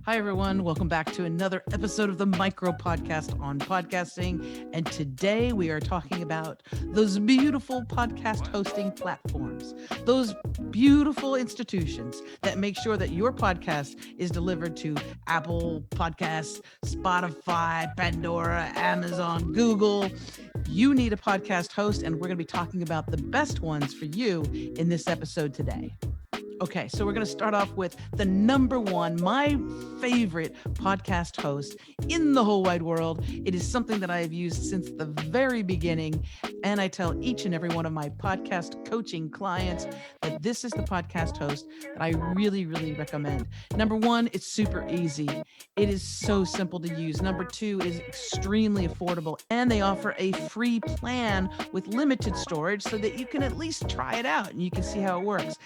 Hi, everyone. Welcome back to another episode of the Micro Podcast on podcasting. And today we are talking about those beautiful podcast hosting platforms, those beautiful institutions that make sure that your podcast is delivered to Apple Podcasts, Spotify, Pandora, Amazon, Google. You need a podcast host, and we're going to be talking about the best ones for you in this episode today. Okay, so we're going to start off with the number one, my favorite podcast host in the whole wide world. It is something that I have used since the very beginning, and I tell each and every one of my podcast coaching clients that this is the podcast host that I really, really recommend. Number one, it's super easy. It is so simple to use. Number two, is extremely affordable, and they offer a free plan with limited storage so that you can at least try it out and you can see how it works.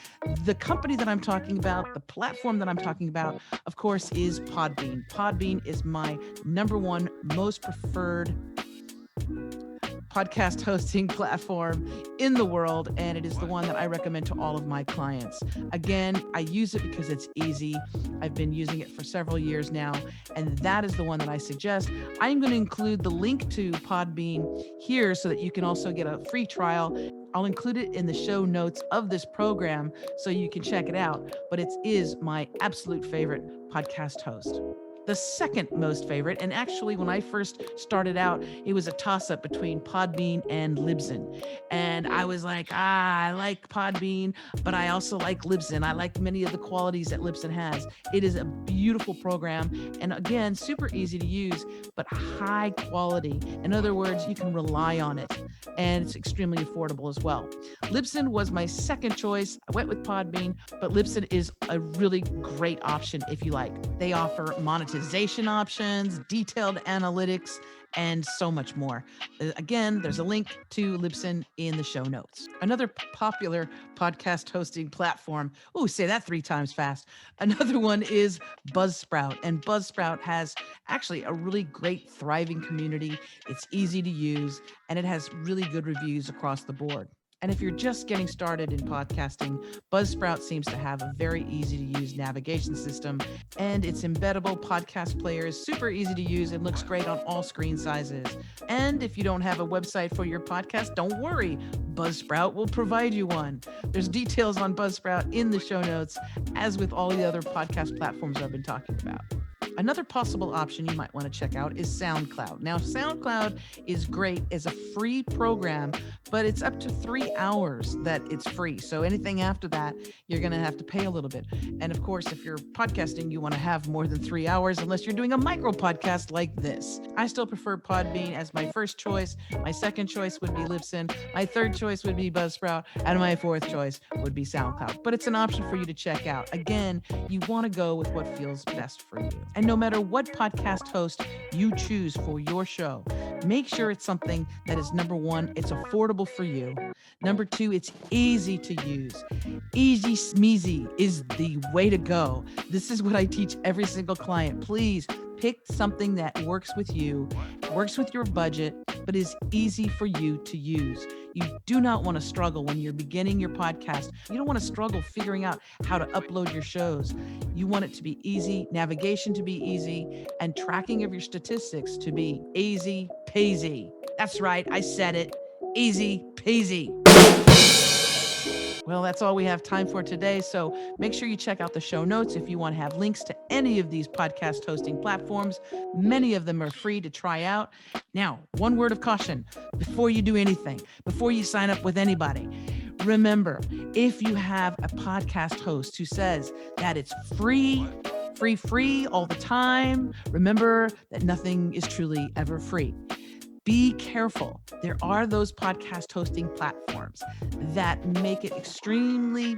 The company that I'm talking about, the platform that I'm talking about, of course, is Podbean. Podbean is my number one most preferred podcast hosting platform in the world, and it is the one that I recommend to all of my clients. Again, I use it because it's easy. I've been using it for several years now, and that is the one that I suggest. I'm going to include the link to Podbean here so that you can also get a free trial. I'll include it in the show notes of this program so you can check it out, but it is my absolute favorite podcast host. The second most favorite, and actually when I first started out, it was a toss-up between Podbean and Libsyn. And I was like, I like Podbean, but I also like Libsyn. I like many of the qualities that Libsyn has. It is a beautiful program, and again, super easy to use, but high quality. In other words, you can rely on it, and it's extremely affordable as well. Libsyn was my second choice. I went with Podbean, but Libsyn is a really great option if you like. They offer monetization options, detailed analytics, and so much more. Again, there's a link to Libsyn in the show notes. Another popular podcast hosting platform, say that 3 times fast. Another one is Buzzsprout, and Buzzsprout has actually a really great thriving community. It's easy to use, and it has really good reviews across the board. And if you're just getting started in podcasting, Buzzsprout seems to have a very easy to use navigation system, and its embeddable podcast player is super easy to use and looks great on all screen sizes. And if you don't have a website for your podcast, don't worry, Buzzsprout will provide you one. There's details on Buzzsprout in the show notes, as with all the other podcast platforms I've been talking about. Another possible option you might want to check out is SoundCloud. Now, SoundCloud is great as a free program, but it's up to 3 hours that it's free. So anything after that, you're going to have to pay a little bit. And of course, if you're podcasting, you want to have more than 3 hours unless you're doing a micro podcast like this. I still prefer Podbean as my first choice. My second choice would be Libsyn. My third choice would be Buzzsprout. And my fourth choice would be SoundCloud. But it's an option for you to check out. Again, you want to go with what feels best for you. And no matter what podcast host you choose for your show, make sure it's something that is, number one, it's affordable for you. Number two, it's easy to use. Easy smeezy is the way to go. This is what I teach every single client. Please pick something that works with you, works with your budget, but is easy for you to use. You do not want to struggle when you're beginning your podcast. You don't want to struggle figuring out how to upload your shows. You want it to be easy, navigation to be easy, and tracking of your statistics to be easy peasy. That's right, I said it. Easy peasy. Well, that's all we have time for today. So make sure you check out the show notes if you want to have links to any of these podcast hosting platforms. Many of them are free to try out. Now, one word of caution before you do anything, before you sign up with anybody. Remember, if you have a podcast host who says that it's free all the time, remember that nothing is truly ever free. Be careful. There are those podcast hosting platforms that make it extremely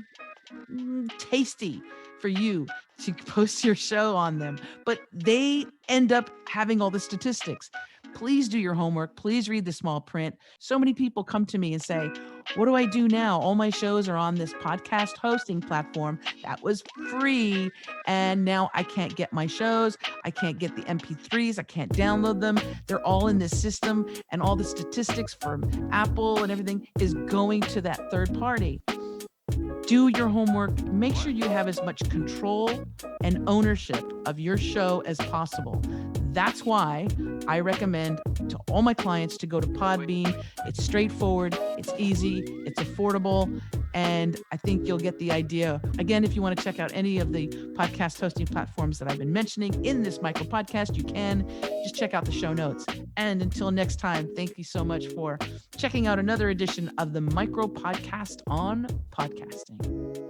tasty for you to post your show on them, but they end up having all the statistics. Please do your homework. Please read the small print. So many people come to me and say, What do I do now? All my shows are on this podcast hosting platform that was free. And now I can't get my shows. I can't get the MP3s. I can't download them. They're all in this system. And all the statistics from Apple and everything is going to that third party. Do your homework. Make sure you have as much control and ownership of your show as possible. That's why I recommend to all my clients to go to Podbean. It's straightforward, it's easy, it's affordable, and I think you'll get the idea. Again, if you want to check out any of the podcast hosting platforms that I've been mentioning in this micro podcast, you can just check out the show notes. And until next time, thank you so much for checking out another edition of the micro podcast on podcasting.